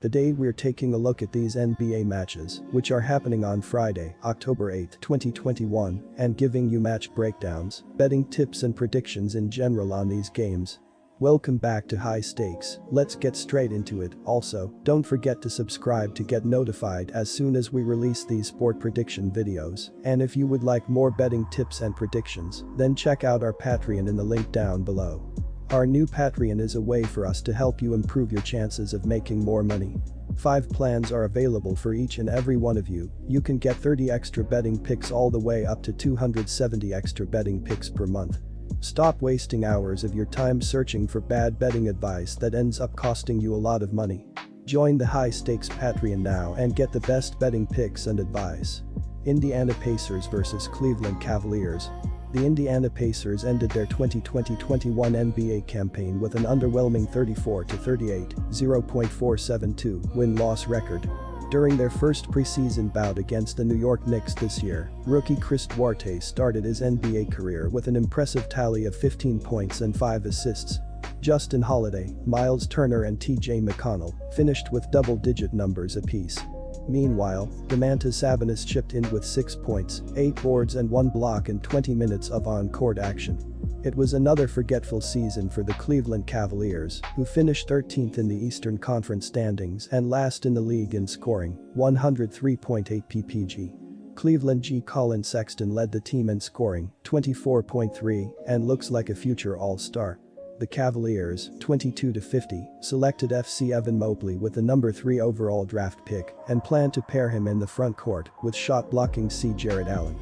Today we're taking a look at these NBA matches, which are happening on Friday, October 8, 2021, and giving you match breakdowns, betting tips and predictions in general on these games. Welcome back to High Stakes, let's get straight into it. Also, don't forget to subscribe to get notified as soon as we release these sport prediction videos, and if you would like more betting tips and predictions, then check out our Patreon in the link down below. Our new Patreon is a way for us to help you improve your chances of making more money. 5 plans are available for each and every one of you. You can get 30 extra betting picks all the way up to 270 extra betting picks per month. Stop wasting hours of your time searching for bad betting advice that ends up costing you a lot of money. Join the High Stakes Patreon now and get the best betting picks and advice. Indiana Pacers vs Cleveland Cavaliers. The Indiana Pacers ended their 2020-21 NBA campaign with an underwhelming 34-38, 0.472 win-loss record. During their first preseason bout against the New York Knicks this year, rookie Chris Duarte started his NBA career with an impressive tally of 15 points and 5 assists. Justin Holiday, Miles Turner and TJ McConnell finished with double-digit numbers apiece. Meanwhile, Domantas Sabonis chipped in with 6 points, 8 boards and 1 block in 20 minutes of on-court action. It was another forgetful season for the Cleveland Cavaliers, who finished 13th in the Eastern Conference standings and last in the league in scoring, 103.8 ppg. Cleveland G. Colin Sexton led the team in scoring, 24.3, and looks like a future All-Star. The Cavaliers, 22-50, selected FC Evan Mobley with the number 3 overall draft pick and plan to pair him in the front court with shot-blocking C. Jarrett Allen.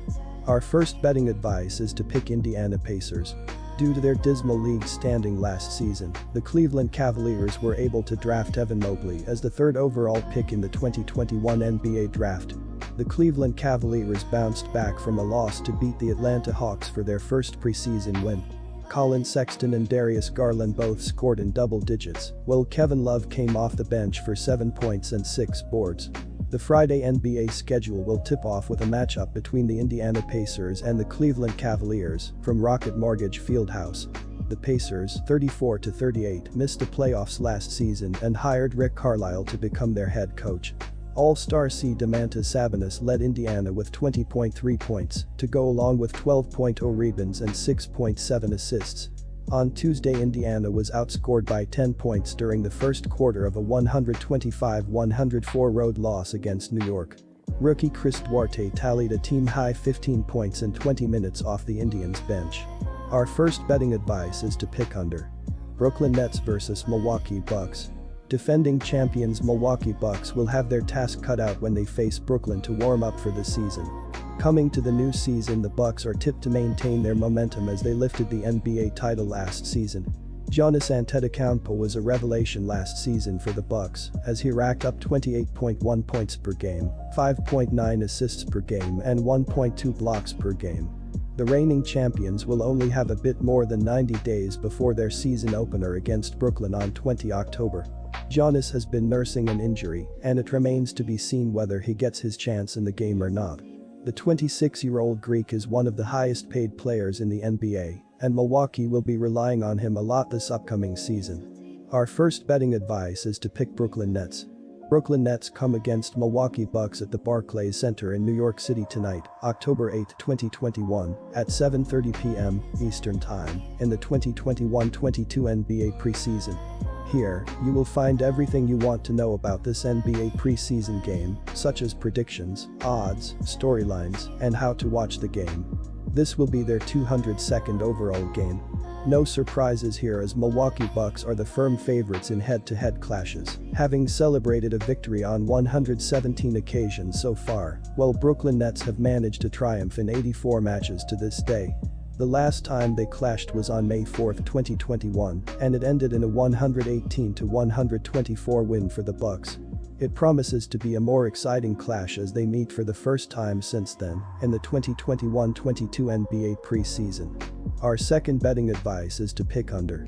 Our first betting advice is to pick Indiana Pacers. Due to their dismal league standing last season, the Cleveland Cavaliers were able to draft Evan Mobley as the 3rd overall pick in the 2021 NBA draft. The Cleveland Cavaliers bounced back from a loss to beat the Atlanta Hawks for their first preseason win. Colin Sexton and Darius Garland both scored in double digits, while Kevin Love came off the bench for 7 points and 6 boards. The Friday NBA schedule will tip off with a matchup between the Indiana Pacers and the Cleveland Cavaliers from Rocket Mortgage Fieldhouse. The Pacers, 34-38, missed the playoffs last season and hired Rick Carlisle to become their head coach. All-Star C. Domantas Sabonis led Indiana with 20.3 points to go along with 12.0 rebounds and 6.7 assists. On Tuesday, Indiana was outscored by 10 points during the first quarter of a 125-104 road loss against New York. Rookie Chris Duarte tallied a team-high 15 points in 20 minutes off the Indians' bench. Our first betting advice is to pick under. Brooklyn Nets vs Milwaukee Bucks. Defending champions Milwaukee Bucks will have their task cut out when they face Brooklyn to warm up for the season. Coming to the new season, the Bucks are tipped to maintain their momentum as they lifted the NBA title last season. Giannis Antetokounmpo was a revelation last season for the Bucks as he racked up 28.1 points per game, 5.9 assists per game and 1.2 blocks per game. The reigning champions will only have a bit more than 90 days before their season opener against Brooklyn on 20 October. Giannis has been nursing an injury, and it remains to be seen whether he gets his chance in the game or not. The 26-year-old Greek is one of the highest-paid players in the NBA, and Milwaukee will be relying on him a lot this upcoming season. Our first betting advice is to pick Brooklyn Nets. Brooklyn Nets come against Milwaukee Bucks at the Barclays Center in New York City tonight, October 8, 2021, at 7:30 p.m. Eastern Time in the 2021-22 NBA preseason. Here, you will find everything you want to know about this NBA preseason game, such as predictions, odds, storylines, and how to watch the game. This will be their 202nd overall game. No surprises here as Milwaukee Bucks are the firm favorites in head-to-head clashes, having celebrated a victory on 117 occasions so far, while Brooklyn Nets have managed to triumph in 84 matches to this day. The last time they clashed was on May 4, 2021, and it ended in a 118-124 win for the Bucks. It promises to be a more exciting clash as they meet for the first time since then in the 2021-22 NBA preseason. Our second betting advice is to pick under.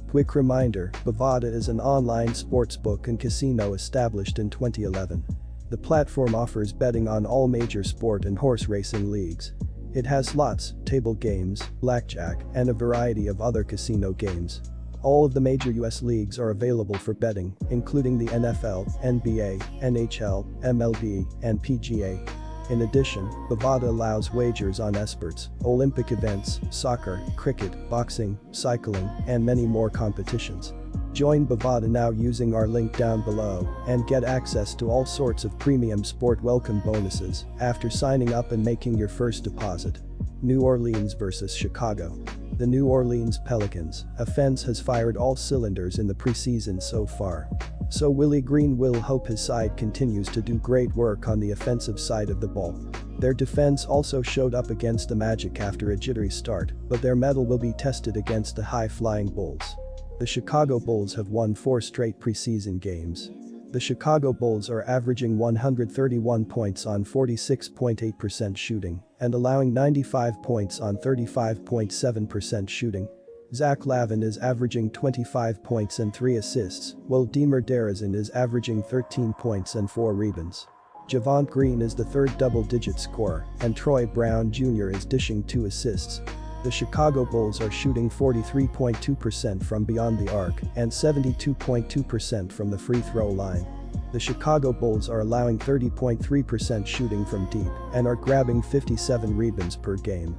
Quick reminder, Bovada is an online sportsbook and casino established in 2011. The platform offers betting on all major sport and horse racing leagues. It has slots, table games, blackjack, and a variety of other casino games. All of the major US leagues are available for betting, including the NFL, NBA, NHL, MLB, and PGA. In addition, Bovada allows wagers on esports, Olympic events, soccer, cricket, boxing, cycling, and many more competitions. Join Bovada now using our link down below and get access to all sorts of premium sport welcome bonuses after signing up and making your first deposit. New Orleans vs Chicago. The New Orleans Pelicans offense has fired all cylinders in the preseason so far. So Willie Green will hope his side continues to do great work on the offensive side of the ball. Their defense also showed up against the Magic after a jittery start, but their mettle will be tested against the high-flying Bulls. The Chicago Bulls have won 4 straight preseason games. The Chicago Bulls are averaging 131 points on 46.8% shooting and allowing 95 points on 35.7% shooting. Zach Lavin is averaging 25 points and 3 assists, while DeMar DeRozan is averaging 13 points and 4 rebounds. Javonte Green is the third double-digit scorer, and Troy Brown Jr. is dishing 2 assists. The Chicago Bulls are shooting 43.2% from beyond the arc and 72.2% from the free throw line. The Chicago Bulls are allowing 30.3% shooting from deep and are grabbing 57 rebounds per game.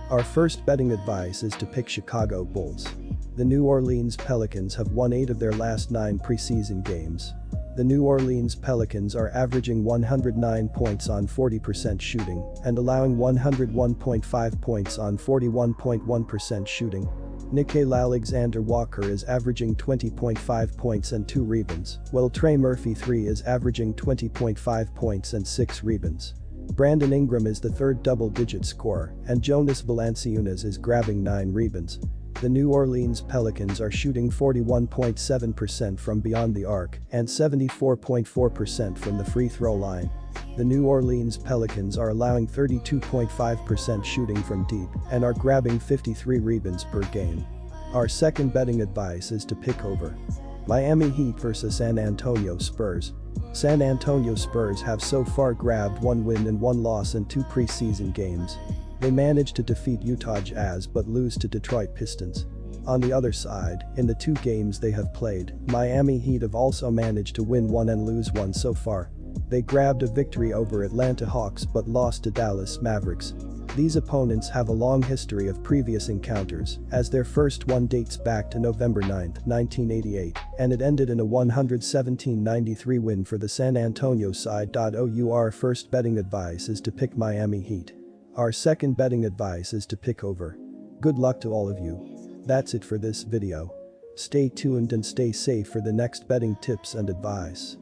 Our first betting advice is to pick Chicago Bulls. The New Orleans Pelicans have won 8 of their last 9 preseason games. The New Orleans Pelicans are averaging 109 points on 40% shooting and allowing 101.5 points on 41.1% shooting. Nickeil Alexander-Walker is averaging 20.5 points and 2 rebounds, while Trey Murphy III is averaging 20.5 points and 6 rebounds. Brandon Ingram is the third double-digit scorer, and Jonas Valanciunas is grabbing 9 rebounds. The New Orleans Pelicans are shooting 41.7% from beyond the arc and 74.4% from the free throw line. The New Orleans Pelicans are allowing 32.5% shooting from deep and are grabbing 53 rebounds per game. Our second betting advice is to pick over Miami Heat vs San Antonio Spurs. San Antonio Spurs have so far grabbed 1 win and 1 loss in 2 preseason games. They managed to defeat Utah Jazz but lose to Detroit Pistons. On the other side, in the 2 games they have played, Miami Heat have also managed to win 1 and lose 1 so far. They grabbed a victory over Atlanta Hawks but lost to Dallas Mavericks. These opponents have a long history of previous encounters, as their first one dates back to November 9, 1988, and it ended in a 117-93 win for the San Antonio side. Our first betting advice is to pick Miami Heat. Our second betting advice is to pick over. Good luck to all of you. That's it for this video. Stay tuned and stay safe for the next betting tips and advice.